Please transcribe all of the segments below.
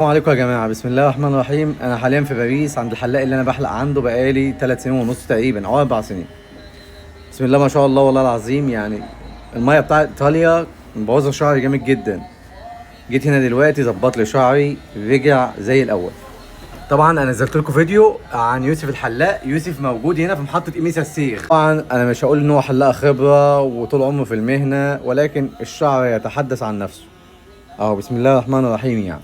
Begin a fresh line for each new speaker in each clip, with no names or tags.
السلام عليكم يا جماعة، بسم الله الرحمن الرحيم. أنا حاليا في باريس عند الحلاق اللي أنا بحلق عنده بقالي 3 سنين ونص تقريبا أو 4 سنين. بسم الله ما شاء الله والله العظيم. يعني المية بتاعت إيطاليا مبوظة شعري جامد جدا. جيت هنا دلوقتي ظبط لي شعري رجع زي الأول. طبعا أنا نزلت لكم فيديو عن يوسف الحلاق. يوسف موجود هنا في محطة إيميسا السيخ. طبعا أنا مش هقول إن هو حلاق خبرة وطول عمره في المهنة، ولكن الشعر يتحدث عن نفسه. أهو بسم الله الرحمن الرحيم. يعني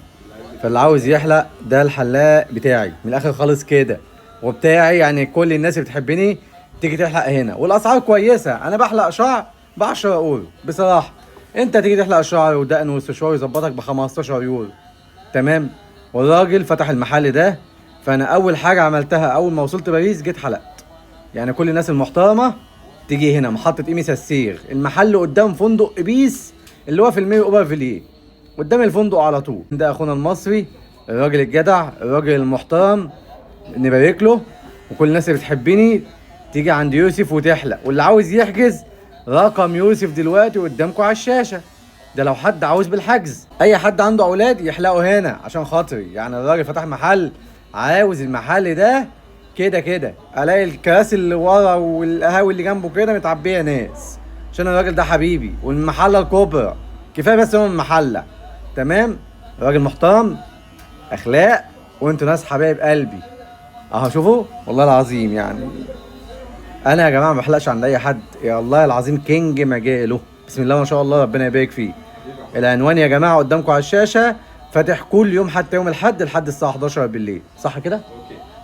فاللي عاوز يحلق ده الحلاق بتاعي من الاخر خالص كده، وبتاعي يعني كل الناس اللي بتحبني تيجي تحلق هنا، والاسعار كويسه. انا بحلق شعر ب 10 يورو بصراحه. انت تيجي تحلق شعر ودقن واستشوار يظبطك ب 15 يورو، تمام. والراجل فتح المحل ده. فانا اول حاجه عملتها اول ما وصلت باريس جيت حلقت. يعني كل الناس المحترمه تيجي هنا محطه ايميسا السيغ. المحل قدام فندق ابيس اللي هو في الميري اوبر فيليه، قدام الفندق على طول. ده اخونا المصري، الراجل الجدع، الراجل المحترم، نبارك له. وكل الناس اللي بتحبني تيجي عند يوسف وتحلق. واللي عاوز يحجز رقم يوسف دلوقتي قدامكم على الشاشه. ده لو حد عاوز بالحجز، اي حد عنده اولاد يحلقوا هنا عشان خاطري. يعني الراجل فتح محل، عاوز المحل ده كده كده. الاقي الكراسي اللي ورا والقهاوي اللي جنبه كده متعبيه ناس، عشان الراجل ده حبيبي. والمحله الكبرى كفايه بس هو المحله، تمام. راجل محترم، اخلاق، وانتوا ناس حبايب قلبي. اهو شوفوا والله العظيم. يعني انا يا جماعه ما بحلقش عند اي حد، يا الله العظيم كينج مجاله. بسم الله ما شاء الله، ربنا يبارك فيه. العنوان يا جماعه قدامكم على الشاشه. فاتح كل يوم حتى يوم الاحد لحد الساعه 11 بالليل، صح كده؟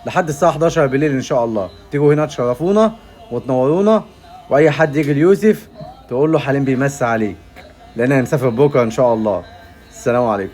لحد الساعه 11 بالليل ان شاء الله. تيجوا هنا تشرفونا وتنورونا. واي حد يجي ليوسف تقول له حليم بيمسي عليك، لان انا مسافر بكره ان شاء الله. السلام عليكم.